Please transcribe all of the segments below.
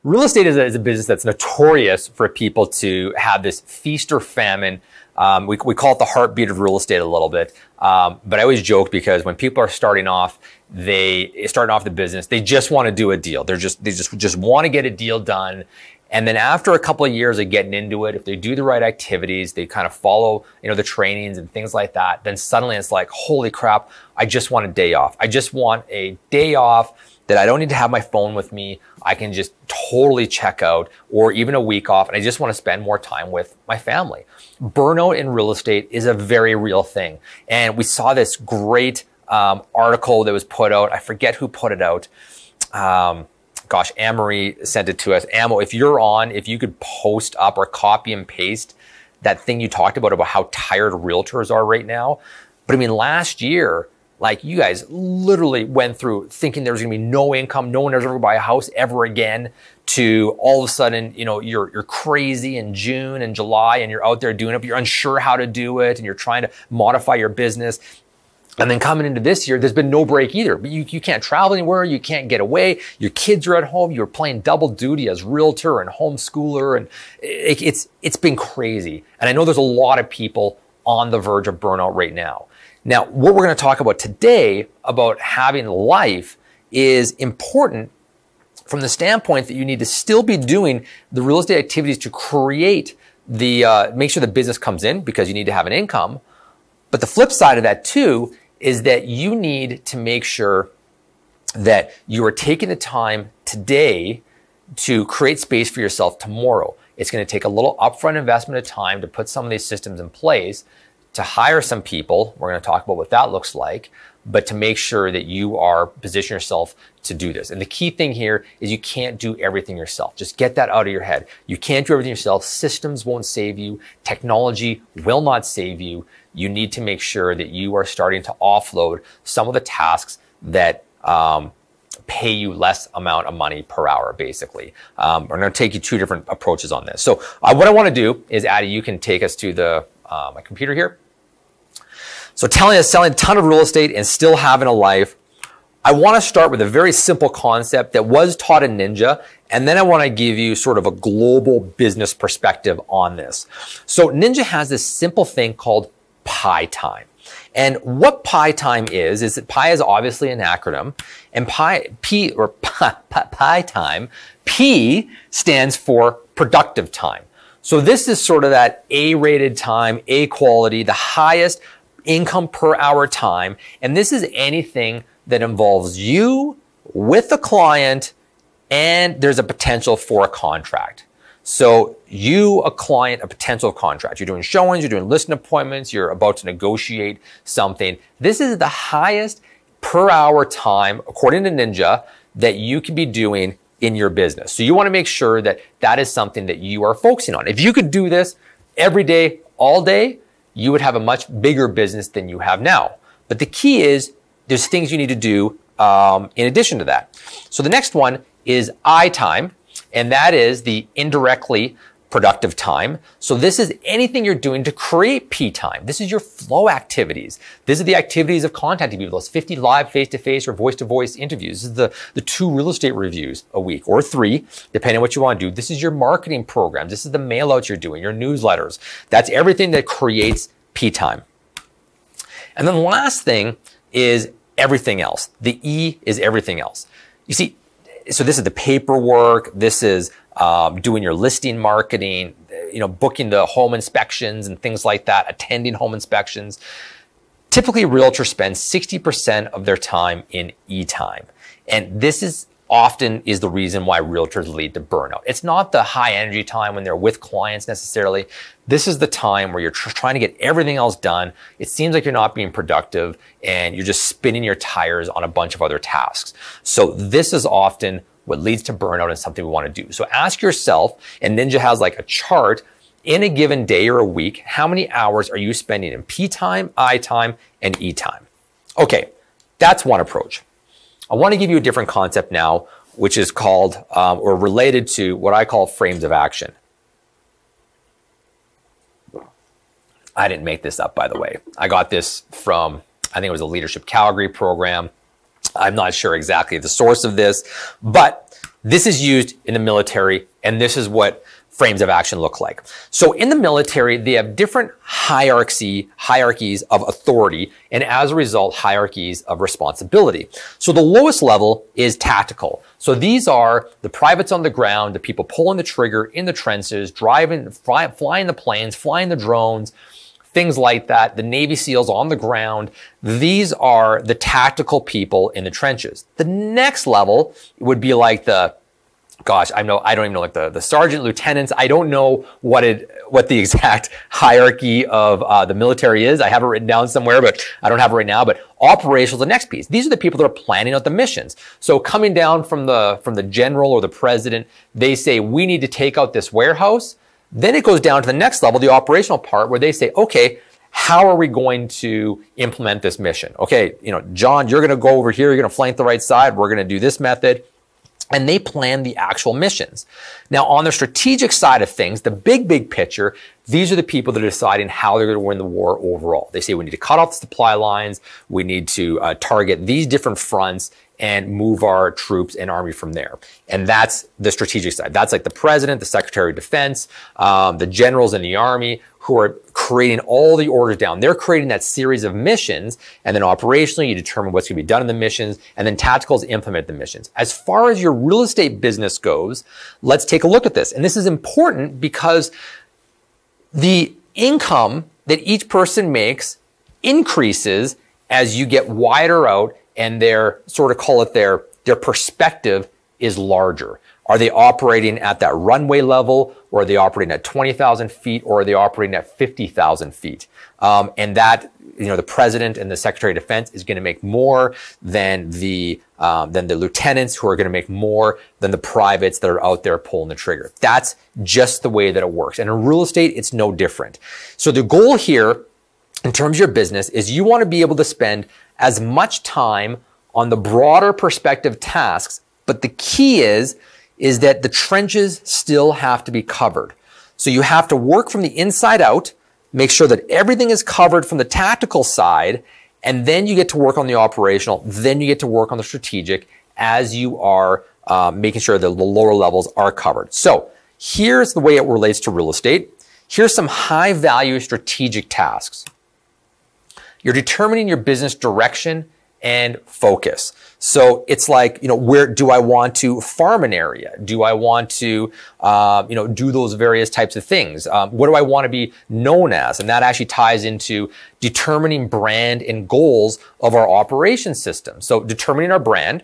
Real estate is a business that's notorious for people to have this feast or famine. We call it the heartbeat of real estate a little bit. But I always joke because when people are starting off the business, they just want to do a deal. They just want to get a deal done. And then after a couple of years of getting into it, if they do the right activities, they kind of follow, the trainings and things like that, then suddenly it's like, holy crap, I just want a day off. I just want a day off that I don't need to have my phone with me. I can just totally check out, or even a week off, and I just want to spend more time with my family. Burnout in real estate is a very real thing. And we saw this great article that was put out. I forget who put it out. Gosh, Anne-Marie sent it to us. Ammo, if you could post up or copy and paste that thing you talked about how tired realtors are right now. But I mean, last year, like, you guys literally went through thinking there was going to be no income, no one was ever going to buy a house ever again, to all of a sudden, you're crazy in June and July and you're out there doing it, but you're unsure how to do it and you're trying to modify your business. And then coming into this year, there's been no break either. But you can't travel anywhere, you can't get away, your kids are at home, you're playing double duty as realtor and homeschooler, and it's been crazy. And I know there's a lot of people on the verge of burnout right now. Now, what we're going to talk about today about having life is important from the standpoint that you need to still be doing the real estate activities to create make sure the business comes in, because you need to have an income. But the flip side of that too is that you need to make sure that you are taking the time today to create space for yourself tomorrow. It's going to take a little upfront investment of time to put some of these systems in place, to hire some people. We're going to talk about what that looks like, but to make sure that you are positioning yourself to do this. And the key thing here is you can't do everything yourself. Just get that out of your head. You can't do everything yourself. Systems won't save you. Technology will not save you. You need to make sure that you are starting to offload some of the tasks that pay you less amount of money per hour, basically. We're going to take you two different approaches on this. So what I want to do is, Addie, you can take us to my computer here. So selling a ton of real estate and still having a life. I want to start with a very simple concept that was taught in Ninja, and then I want to give you sort of a global business perspective on this. So Ninja has this simple thing called Pie Time. And what Pie Time is that Pi is obviously an acronym, and Pie Time, P stands for productive time. So this is sort of that A-rated time, A quality, the highest income per hour time. And this is anything that involves you with the client and there's a potential for a contract. So you, a client, a potential contract. You're doing showings, you're doing listing appointments, you're about to negotiate something. This is the highest per hour time, according to Ninja, that you can be doing in your business. So you want to make sure that that is something that you are focusing on. If you could do this every day, all day, you would have a much bigger business than you have now. But the key is there's things you need to do in addition to that. So the next one is I time, and that is the indirectly productive time. So this is anything you're doing to create P time. This is your flow activities. This is the activities of contacting people. Those 50 live face-to-face or voice-to-voice interviews. This is the 2 real estate reviews a week, or 3, depending on what you want to do. This is your marketing programs. This is the mail outs you're doing, your newsletters. That's everything that creates P time. And then the last thing is everything else. The E is everything else. You see, so this is the paperwork. This is doing your listing marketing, booking the home inspections and things like that, attending home inspections. Typically, realtors spend 60% of their time in E time. And this is often is the reason why realtors lead to burnout. It's not the high energy time when they're with clients necessarily. This is the time where you're trying to get everything else done. It seems like you're not being productive and you're just spinning your tires on a bunch of other tasks. So this is often what leads to burnout and something we want to do. So ask yourself, and Ninja has like a chart, in a given day or a week, how many hours are you spending in P time, I time, and E time? Okay, that's one approach. I want to give you a different concept now, which is called, or related to what I call frames of action. I didn't make this up, by the way. I got this from, I think it was a Leadership Calgary program. I'm not sure exactly the source of this, but This is used in the military, and this is what frames of action look like. So in the military, they have different hierarchies of authority, and as a result, hierarchies of responsibility. So the lowest level is tactical. So these are the privates on the ground, the people pulling the trigger in the trenches, driving, flying the planes, flying the drones, things like that. The Navy SEALs on the ground. These are the tactical people in the trenches. The next level would be like I don't even know, like the sergeant, lieutenants. I don't know what the exact hierarchy of the military is. I have it written down somewhere, but I don't have it right now. But operational is the next piece. These are the people that are planning out the missions. So coming down from the general or the president, they say, we need to take out this warehouse. Then it goes down to the next level, the operational part, where they say, okay, how are we going to implement this mission? Okay, John, you're going to go over here. You're going to flank the right side. We're going to do this method. And they plan the actual missions. Now, on the strategic side of things, the big picture, these are the people that are deciding how they're going to win the war overall. They say we need to cut off the supply lines. We need to target these different fronts and move our troops and army from there. And that's the strategic side. That's like the president, the secretary of defense, the generals in the army who are creating all the orders down. They're creating that series of missions, and then operationally you determine what's going to be done in the missions, and then tacticals implement the missions. As far as your real estate business goes, let's take a look at this. And this is important because the income that each person makes increases as you get wider out, and their perspective is larger. Are they operating at that runway level, or are they operating at 20,000 feet, or are they operating at 50,000 feet? And that, the president and the secretary of defense is going to make more than the lieutenants, who are going to make more than the privates that are out there pulling the trigger. That's just the way that it works. And in real estate, it's no different. So the goal here, in terms of your business, is you want to be able to spend as much time on the broader perspective tasks, but the key is that the trenches still have to be covered. So you have to work from the inside out, make sure that everything is covered from the tactical side, and then you get to work on the operational, then you get to work on the strategic as you are making sure that the lower levels are covered. So here's the way it relates to real estate. Here's some high value strategic tasks. You're determining your business direction and focus. So it's like, where do I want to farm an area? Do I want to, do those various types of things? What do I want to be known as? And that actually ties into determining brand and goals of our operation system. So determining our brand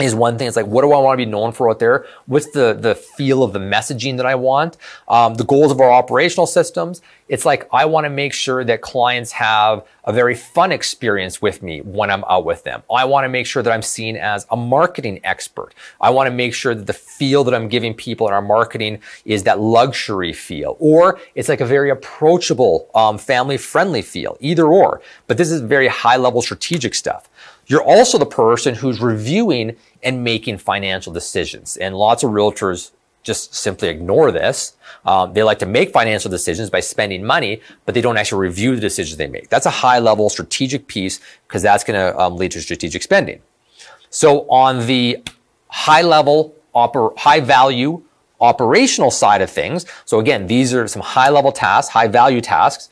is one thing. It's like, what do I want to be known for out there? What's the feel of the messaging that I want? The goals of our operational systems. It's like, I want to make sure that clients have a very fun experience with me when I'm out with them. I want to make sure that I'm seen as a marketing expert. I want to make sure that the feel that I'm giving people in our marketing is that luxury feel, or it's like a very approachable, family-friendly feel, either or. But this is very high-level strategic stuff. You're also the person who's reviewing and making financial decisions. And lots of realtors just simply ignore this. They like to make financial decisions by spending money, but they don't actually review the decisions they make. That's a high-level strategic piece, because that's going to lead to strategic spending. So on the high-level, high-value operational side of things, so again, these are some high-level tasks, high-value tasks.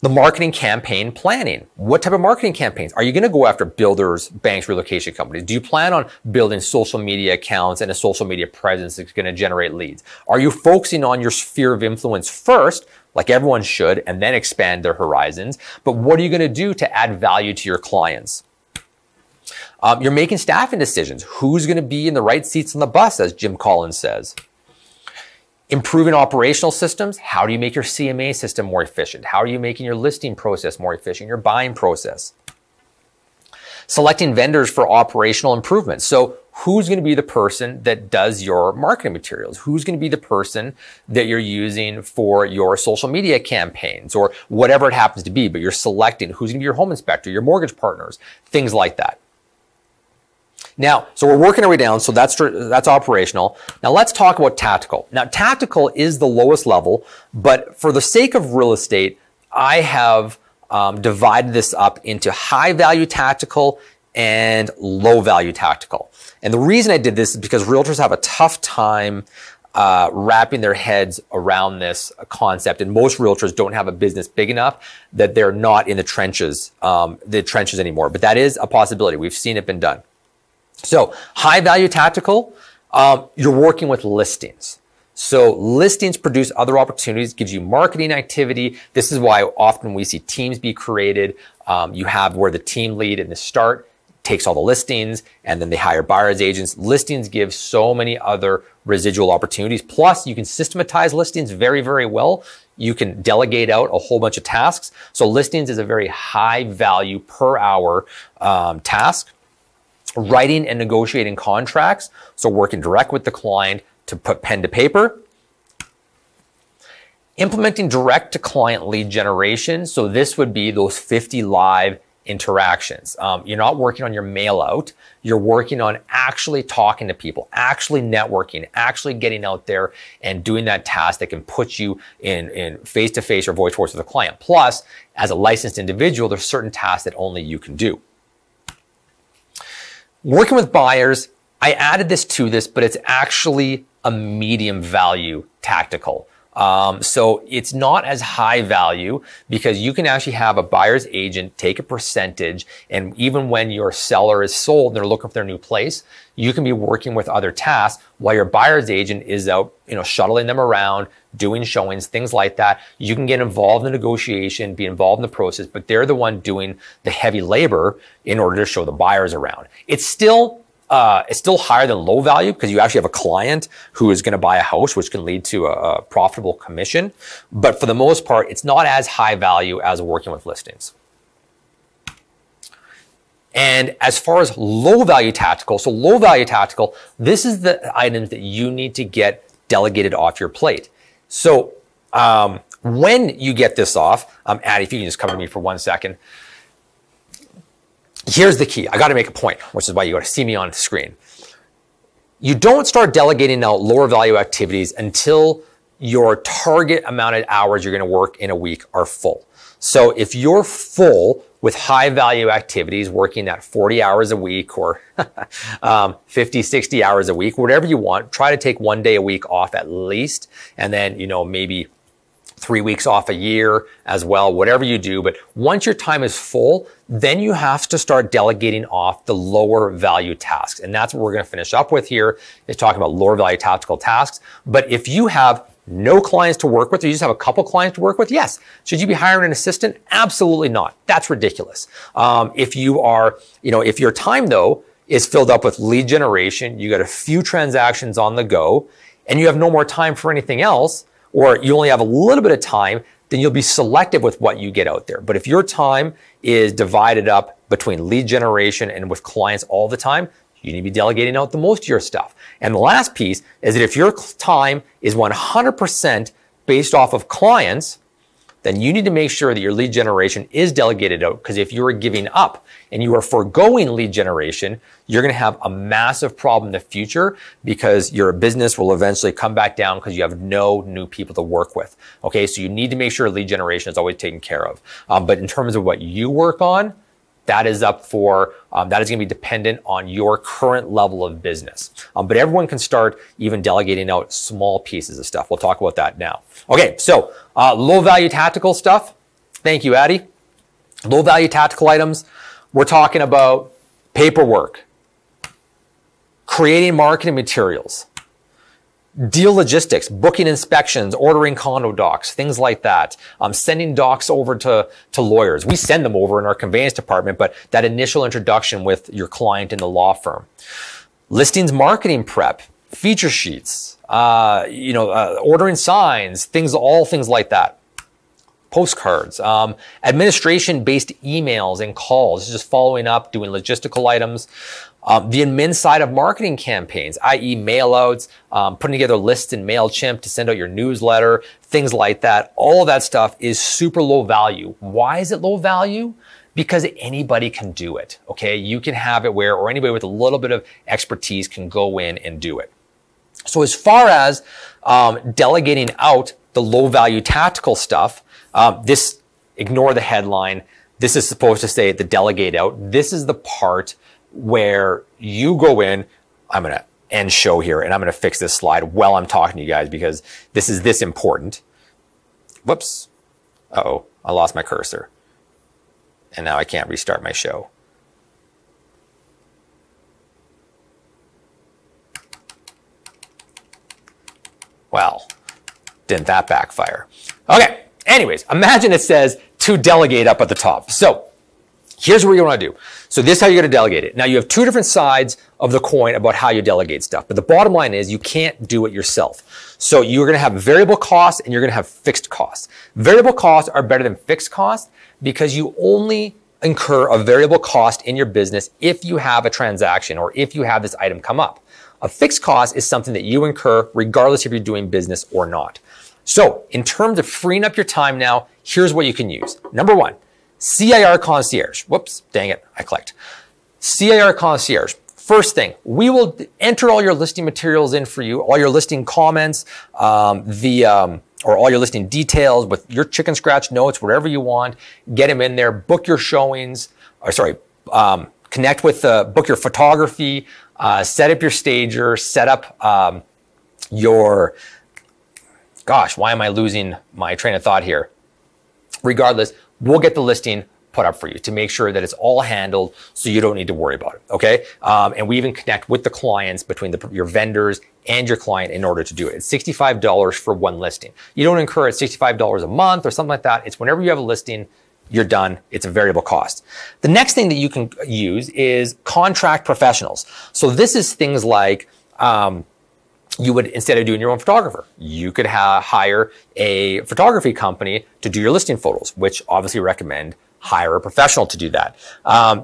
The marketing campaign planning. What type of marketing campaigns? Are you going to go after builders, banks, relocation companies? Do you plan on building social media accounts and a social media presence that's going to generate leads? Are you focusing on your sphere of influence first, like everyone should, and then expand their horizons? But what are you going to do to add value to your clients? You're making staffing decisions. Who's going to be in the right seats on the bus, as Jim Collins says? Improving operational systems. How do you make your CMA system more efficient? How are you making your listing process more efficient, your buying process? Selecting vendors for operational improvements. So who's going to be the person that does your marketing materials? Who's going to be the person that you're using for your social media campaigns, or whatever it happens to be, but you're selecting who's going to be your home inspector, your mortgage partners, things like that. Now, so we're working our way down, so that's operational. Now let's talk about tactical. Now tactical is the lowest level, but for the sake of real estate, I have divided this up into high value tactical and low value tactical. And the reason I did this is because realtors have a tough time wrapping their heads around this concept. And most realtors don't have a business big enough that they're not in the trenches anymore. But that is a possibility. We've seen it been done. So high value tactical, you're working with listings. So listings produce other opportunities, gives you marketing activity. This is why often we see teams be created. You have where the team lead in the start takes all the listings and then they hire buyer's agents. Listings give so many other residual opportunities. Plus you can systematize listings very, very well. You can delegate out a whole bunch of tasks. So listings is a very high value per hour task. Writing and negotiating contracts. So working direct with the client to put pen to paper. Implementing direct to client lead generation. So this would be those 50 live interactions. You're not working on your mail out. You're working on actually talking to people, actually networking, actually getting out there and doing that task that can put you in face-to-face or voice-to-voice with a client. Plus, as a licensed individual, there's certain tasks that only you can do. Working with buyers, I added this to this, but it's actually a medium value tactical. So it's not as high value because you can actually have a buyer's agent take a percentage. And even when your seller is sold and they're looking for their new place, you can be working with other tasks while your buyer's agent is out, shuttling them around, doing showings, things like that. You can get involved in the negotiation, be involved in the process, but they're the one doing the heavy labor in order to show the buyers around. It's still higher than low value because you actually have a client who is going to buy a house, which can lead to a profitable commission. But for the most part, it's not as high value as working with listings. And as far as low value tactical, so low value tactical, this is the items that you need to get delegated off your plate. So when you get this off, Addie, if you can just cover me for 1 second. Here's the key. I got to make a point, which is why you got to see me on the screen. You don't start delegating out lower value activities until your target amount of hours you're going to work in a week are full. So if you're full with high value activities, working at 40 hours a week or 50, 60 hours a week, whatever you want, try to take 1 day a week off at least. And then, maybe 3 weeks off a year as well, whatever you do. But once your time is full, then you have to start delegating off the lower value tasks. And that's what we're going to finish up with here, is talking about lower value tactical tasks. But if you have no clients to work with, or you just have a couple clients to work with, yes. Should you be hiring an assistant? Absolutely not. That's ridiculous. If your time though is filled up with lead generation, you got a few transactions on the go, and you have no more time for anything else, or you only have a little bit of time, then you'll be selective with what you get out there. But if your time is divided up between lead generation and with clients all the time, you need to be delegating out the most of your stuff. And the last piece is that if your time is 100% based off of clients, then you need to make sure that your lead generation is delegated out, because if you are giving up and you are foregoing lead generation, you're going to have a massive problem in the future, because your business will eventually come back down because you have no new people to work with. Okay, so you need to make sure lead generation is always taken care of. But in terms of what you work on, that is up for, that is going to be dependent on your current level of business. But everyone can start even delegating out small pieces of stuff. We'll talk about that now. Okay, so low value tactical stuff. Thank you, Addie. Low value tactical items. We're talking about paperwork, creating marketing materials, deal logistics, booking inspections, ordering condo docs, things like that. Sending docs over to lawyers. We send them over in our conveyance department, but that initial introduction with your client in the law firm. Listings marketing prep, feature sheets, ordering signs, all things like that. Postcards, administration-based emails and calls, just following up, doing logistical items. The admin side of marketing campaigns, i.e. mailouts, putting together lists in MailChimp to send out your newsletter, things like that. All of that stuff is super low value. Why is it low value? Because anybody can do it, okay? You can have it or anybody with a little bit of expertise can go in and do it. So as far as delegating out the low value tactical stuff, ignore the headline. This is supposed to say the delegate out. This is the part where you go in. I'm going to end show here, and I'm going to fix this slide while I'm talking to you guys because this is this important. Whoops. Uh-oh, I lost my cursor. And now I can't restart my show. Well, didn't that backfire? Okay, anyways, imagine it says to delegate up at the top. So here's what you want to do. So this is how you're going to delegate it. Now you have two different sides of the coin about how you delegate stuff. But the bottom line is you can't do it yourself. So you're going to have variable costs and you're going to have fixed costs. Variable costs are better than fixed costs because you only incur a variable cost in your business if you have a transaction or if you have this item come up. A fixed cost is something that you incur regardless if you're doing business or not. So in terms of freeing up your time now, here's what you can use. Number one, CIR Concierge. Whoops, dang it, I clicked. CIR Concierge. First thing, we will enter all your listing materials in for you, all your listing comments, or all your listing details with your chicken scratch notes, whatever you want. Get them in there, book your showings, connect with, book your photography, set up your stager, set up your, gosh, why am I losing my train of thought here? Regardless, we'll get the listing put up for you to make sure that it's all handled so you don't need to worry about it, okay? And we even connect with the clients between your vendors and your client in order to do it. It's $65 for one listing. You don't incur at $65 a month or something like that. It's whenever you have a listing, you're done. It's a variable cost. The next thing that you can use is contract professionals. So this is things like, you would, instead of doing your own photographer, you could hire a photography company to do your listing photos, which obviously recommend hire a professional to do that.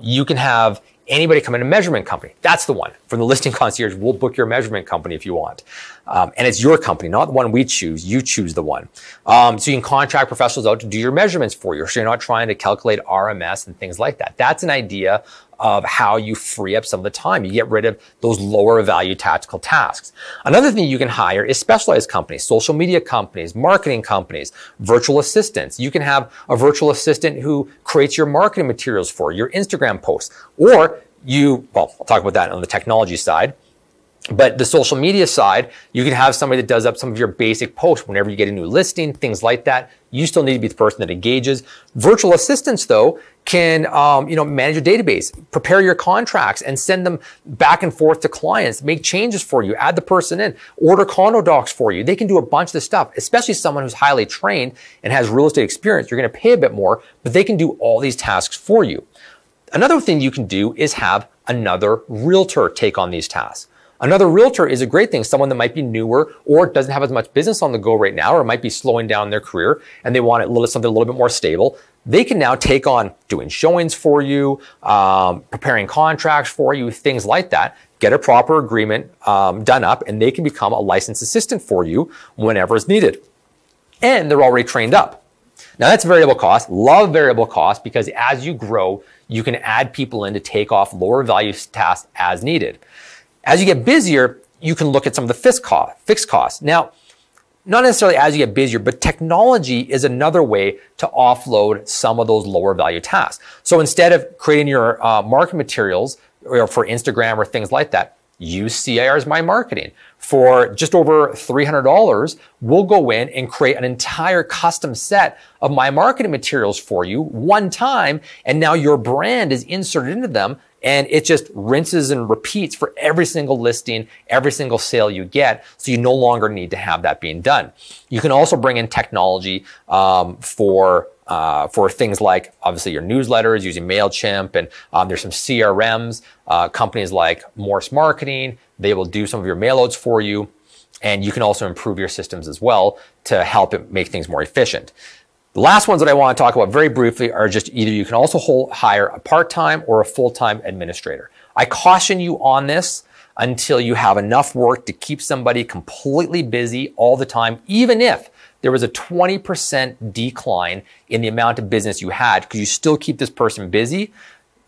You can have anybody come in, a measurement company. That's the one. From the listing concierge, we'll book your measurement company if you want. And it's your company, not the one we choose. You choose the one. So you can contract professionals out to do your measurements for you. So you're not trying to calculate RMS and things like that. That's an idea of how you free up some of the time. You get rid of those lower value tactical tasks. Another thing you can hire is specialized companies, social media companies, marketing companies, virtual assistants. You can have a virtual assistant who creates your marketing materials for your Instagram posts, or well, I'll talk about that on the technology side. But the social media side, you can have somebody that does up some of your basic posts whenever you get a new listing, things like that. You still need to be the person that engages. Virtual assistants, though, can manage your database, prepare your contracts, and send them back and forth to clients, make changes for you, add the person in, order condo docs for you. They can do a bunch of this stuff, especially someone who's highly trained and has real estate experience. You're going to pay a bit more, but they can do all these tasks for you. Another thing you can do is have another realtor take on these tasks. Another realtor is a great thing, someone that might be newer or doesn't have as much business on the go right now or might be slowing down their career and they want something a little bit more stable. They can now take on doing showings for you, preparing contracts for you, things like that. Get a proper agreement done up and they can become a licensed assistant for you whenever it's needed. And they're already trained up. Now that's variable cost. Love variable cost because as you grow, you can add people in to take off lower value tasks as needed. As you get busier, you can look at some of the fixed costs. Now, not necessarily as you get busier, but technology is another way to offload some of those lower value tasks. So instead of creating your marketing materials or for Instagram or things like that, use CIR's My Marketing. For just over $300, we'll go in and create an entire custom set of My Marketing materials for you one time, and now your brand is inserted into them, and it just rinses and repeats for every single listing, every single sale you get, so you no longer need to have that being done. You can also bring in technology for things like, obviously, your newsletters using MailChimp, and there's some CRMs, companies like Morse Marketing, they will do some of your mailouts for you, and you can also improve your systems as well to help it make things more efficient. The last ones that I want to talk about very briefly are just either you can also hire a part-time or a full-time administrator. I caution you on this until you have enough work to keep somebody completely busy all the time, even if there was a 20% decline in the amount of business you had, because you still keep this person busy,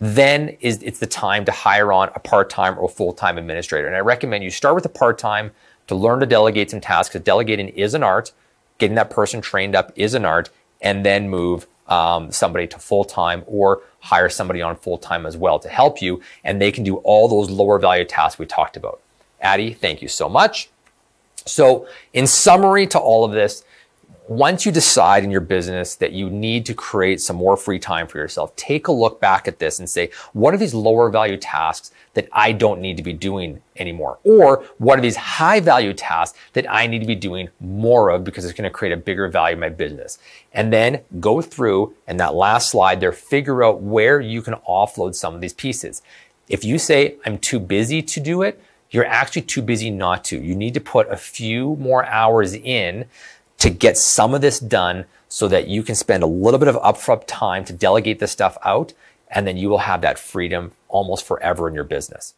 then it's the time to hire on a part-time or full-time administrator. And I recommend you start with a part-time to learn to delegate some tasks, because delegating is an art. Getting that person trained up is an art. and then move somebody to full-time or hire somebody on full-time as well to help you, and they can do all those lower value tasks we talked about. Addie, thank you so much. So in summary to all of this, once you decide in your business that you need to create some more free time for yourself, take a look back at this and say, what are these lower value tasks that I don't need to be doing anymore? Or what are these high value tasks that I need to be doing more of because it's going to create a bigger value in my business? And then go through, and that last slide there, figure out where you can offload some of these pieces. If you say, I'm too busy to do it, you're actually too busy not to. You need to put a few more hours in to get some of this done so that you can spend a little bit of upfront time to delegate this stuff out, and then you will have that freedom almost forever in your business.